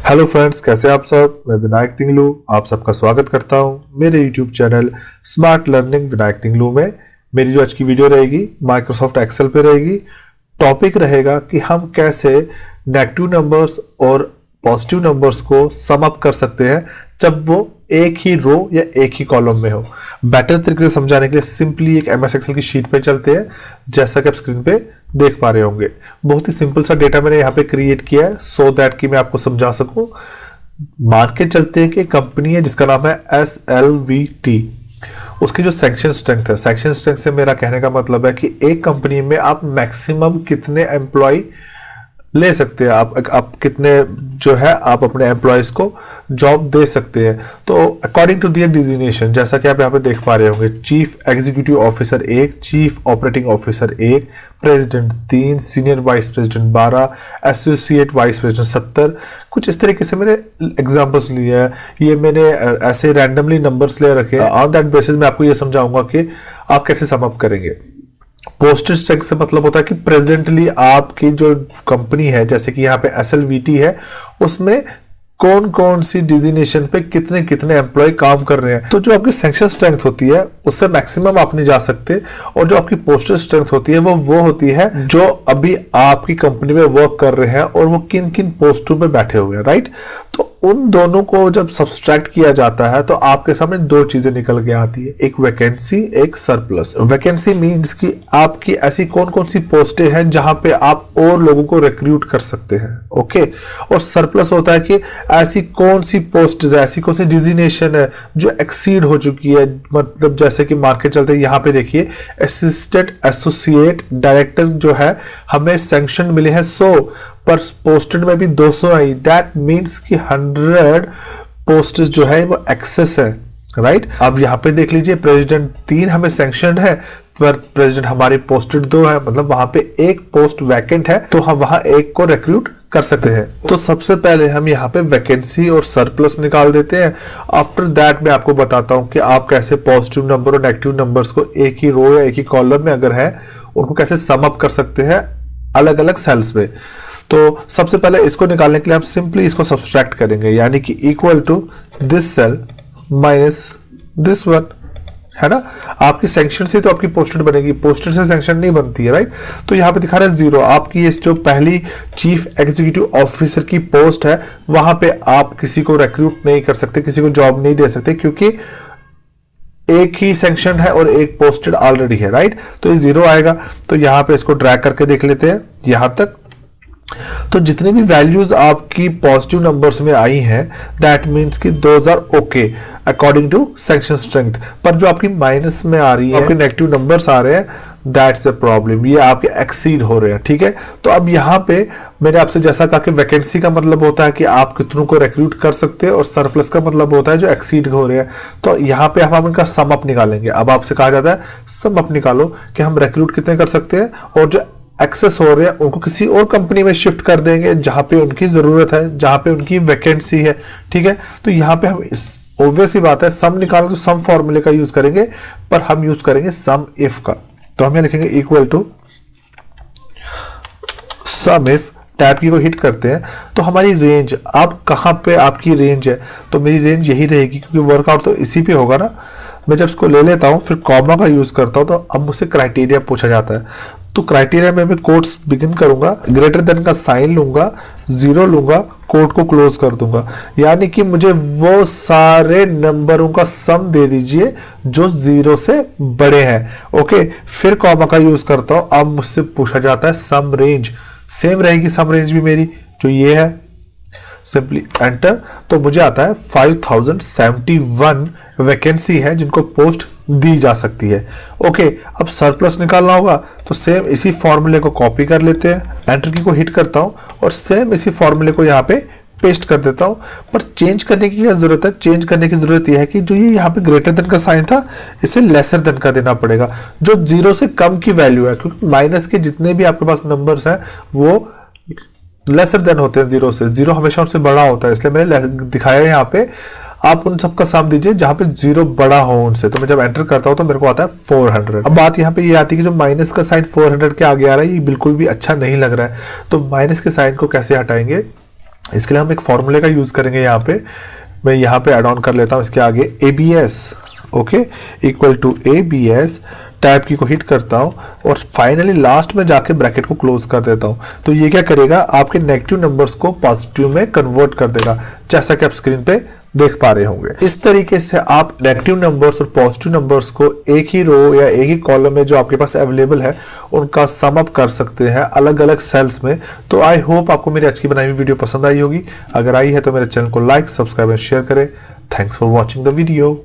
Hello friends, कैसे आप सब। मैं विनायक तिंगलू आप सबका स्वागत करता हूं मेरे YouTube channel smart learning Vinayak Tinglu में। मेरी जो आज की वीडियो रहेगी माइक्रोसॉफ्ट एक्सेल पे रहेगी। टॉपिक रहेगा कि हम कैसे नेगेटिव नंबर्स और पॉजिटिव नंबर्स को सम अप कर सकते हैं जब वो एक ही रो या एक ही कॉलम में हो। बेटर तरीके से समझाने के लिए सिंपली एक एमएस एक्सेल की शीट पे चलते हैं, जैसा कि आप स्क्रीन पे देख पा रहे होंगे। बहुत ही सिंपल सा डेटा मैंने यहाँ पे क्रिएट किया है सो दैट कि मैं आपको समझा सकूं। मान के चलते हैं कि कंपनी है जिसका नाम है SLVT। उसकी जो सेक्शन स्ट्रेंथ है, सेक्शन स्ट्रेंथ से मेरा कहने का मतलब है कि एक कंपनी में आप मैक्सिमम कितने एम्प्लॉय ले सकते हैं, आप कितने जो है आप अपने एम्प्लॉयज को जॉब दे सकते हैं। तो अकॉर्डिंग टू दियर डिजिग्नेशन, जैसा कि आप यहाँ पे देख पा रहे होंगे, chief executive officer 1, chief operating officer 1, president 3, senior vice president 12, associate vice president 70। कुछ इस तरीके से मैंने एग्जाम्पल्स लिए हैं। ये मैंने ऐसे रैंडमली नंबर्स ले रखे हैं। ऑन दैट बेसिस मैं आपको ये समझाऊंगा कि आप कैसे सम अप करेंगे। पोस्टेज स्ट्रेंथ से मतलब होता है कि प्रेजेंटली आपकी जो कंपनी है, जैसे कि यहाँ पे SLVT है, उसमें कौन कौन सी डिजिग्नेशन पे कितने कितने एम्प्लॉय काम कर रहे हैं। तो जो आपकी सेक्शन स्ट्रेंथ होती है उससे मैक्सिमम आप नहीं जा सकते, और जो आपकी पोस्टेज स्ट्रेंथ होती है वो होती है जो अभी आपकी कंपनी में वर्क कर रहे हैं और वो किन किन पोस्टों पे बैठे हुए हैं, राइट। तो उन दोनों को जब सब्सट्रैक्ट किया जाता है तो आपके सामने दो चीजें निकल के आती है, एक वैकेंसी, एक सरप्लस। वैकेंसी मींस कि आपकी ऐसी कौन कौन सी पोस्टें हैं जहां पे आप और लोगों को रिक्रूट कर सकते हैं, ओके। और सरप्लस होता है कि ऐसी कौन सी पोस्ट है, ऐसी कौन सी डिजिग्नेशन है जो एक्सीड हो चुकी है। मतलब जैसे कि मार्केट चलते हैं, यहाँ पे देखिए असिस्टेंट एसोसिएट डायरेक्टर जो है हमें सैंक्शन मिले हैं 100, पर पोस्टेड में भी 200 आई। दैट मीन्स कि 100 पोस्टेज जो है वो एक्सेस है, राइट। अब यहाँ पे देख लीजिए, प्रेसिडेंट 3 हमें सैंक्शन है, पर प्रेसिडेंट हमारी पोस्टेड 2 है, मतलब वहां पे एक पोस्ट वैकेंट है, तो हम वहां एक को रिक्रूट कर सकते हैं। तो सबसे पहले हम यहाँ पे वैकेंसी और सरप्लस निकाल देते हैं। आफ्टर दैट मैं आपको बताता हूँ कि आप कैसे पॉजिटिव नंबर और नेगेटिव नंबर्स को एक ही रो या एक ही कॉलम में अगर है उनको कैसे सम अप कर सकते हैं अलग अलग सेल्स में। तो सबसे पहले इसको निकालने के लिए हम सिंपली इसको सब्सट्रैक्ट करेंगे, यानी कि equal to this cell minus this one, है ना। आपकी सैंक्शन से तो आपकी पोस्टेड बनेगी, पोस्टेड से सैंक्शन नहीं बनती है, राइट। तो यहाँ पे दिखा रहा है 0। आपकी इस जो पहली चीफ एग्जीक्यूटिव ऑफिसर की पोस्ट है वहां पे आप किसी को रिक्रूट नहीं कर सकते, किसी को जॉब नहीं दे सकते, क्योंकि एक ही सैंक्शन है और एक पोस्टेड ऑलरेडी है, राइट। तो ये 0 आएगा। तो यहाँ पे इसको ड्रैग करके देख लेते हैं यहां तक। तो जितनी भी वैल्यूज आपकी पॉजिटिव नंबर्स में आई हैं, दैट मीन्स कि those are okay according to section strength. पर जो आपकी माइनस में आ रही है, आपके नेगेटिव नंबर्स आ रहे हैं, दैट्स द प्रॉब्लम। ये आपके एक्सीड हो रहे हैं, ठीक है। तो अब यहाँ पे मैंने आपसे जैसा कहा कि वैकेंसी का मतलब होता है कि आप कितनों को रिक्रूट कर सकते हैं, और सरप्लस का मतलब होता है जो एक्सीड हो रहे हैं। तो यहाँ पे हम इनका सम अप निकालेंगे। अब आपसे कहा जाता है सम अप निकालो कि हम रिक्रूट कितने कर सकते हैं, और जो एक्सेस हो रहे हैं उनको किसी और कंपनी में शिफ्ट कर देंगे जहां पे उनकी जरूरत है, जहां पे उनकी वैकेंसी है, ठीक है। तो यहाँ पे हम ऑब्वियस ही बात है, सम निकालना तो सम फॉर्मूले का यूज करेंगे, पर हम यूज करेंगे सम इफ का। तो हम यहाँ लिखेंगे equal to sum if. Tab की को हिट करते हैं तो हमारी रेंज, आप कहां पे आपकी रेंज है, तो मेरी रेंज यही रहेगी क्योंकि वर्कआउट तो इसी पे होगा ना। मैं जब इसको ले लेता हूं फिर कॉमा का यूज करता हूं, तो अब मुझसे क्राइटेरिया पूछा जाता है। तो क्राइटेरिया में मैं कोट्स बिगिन करूंगा, ग्रेटर देन का साइन लूंगा, 0 लूंगा, कोट को क्लोज कर दूंगा, यानी कि मुझे वो सारे नंबरों का सम दे दीजिए जो 0 से बड़े हैं, ओके। फिर कॉमा का यूज करता हूं। अब मुझसे पूछा जाता है सम रेंज, सेम रहेगी सम रेंज भी मेरी जो ये है, सिंपली एंटर। तो मुझे आता है 5071 वैकेंसी है जिनको पोस्ट दी जा सकती है, ओके। अब सरप्लस निकालना होगा तो सेम इसी फॉर्मूले को कॉपी कर लेते हैं, एंटर की को हिट करता हूं और सेम इसी फॉर्मूले को यहाँ पे पेस्ट कर देता हूं। पर चेंज करने की क्या जरूरत है, चेंज करने की जरूरत यह है कि जो ये यहाँ पे ग्रेटर देन का साइन था इसे लेसर देन का देना पड़ेगा, जो 0 से कम की वैल्यू है, क्योंकि माइनस के जितने भी आपके पास नंबर्स हैं वो लेसर देन होते हैं 0 से। 0 हमेशा उनसे बड़ा होता है, इसलिए मैंने दिखाया है यहाँ पे। आप उन सबका सम दीजिए जहां पे 0 बड़ा हो उनसे। तो मैं जब एंटर करता हूं तो मेरे को आता है 400। अब बात यहाँ पे ये आती है कि जो माइनस का साइन 400 के आगे आ रहा है ये बिल्कुल भी अच्छा नहीं लग रहा है। तो माइनस के साइन को कैसे हटाएंगे, इसके लिए हम एक फॉर्मूले का यूज करेंगे। यहाँ पे मैं यहाँ पे ऐड ऑन कर लेता हूँ इसके आगे ABS, okay, equal to ABS, tab की को हिट करता हूँ और फाइनली लास्ट में जाके ब्रैकेट को क्लोज कर देता हूँ। तो ये क्या करेगा, आपके नेगेटिव नंबर्स को पॉजिटिव में कन्वर्ट कर देगा, जैसा कि आप स्क्रीन पे देख पा रहे होंगे। इस तरीके से आप नेगेटिव नंबर्स और पॉजिटिव नंबर्स को एक ही रो या एक ही कॉलम में जो आपके पास अवेलेबल है उनका सम अप कर सकते हैं अलग अलग सेल्स में। तो आई होप आपको मेरी आज की बनाई हुई वीडियो पसंद आई होगी। अगर आई है तो मेरे चैनल को लाइक, सब्सक्राइब एंड शेयर करें। Thanks for watching the video.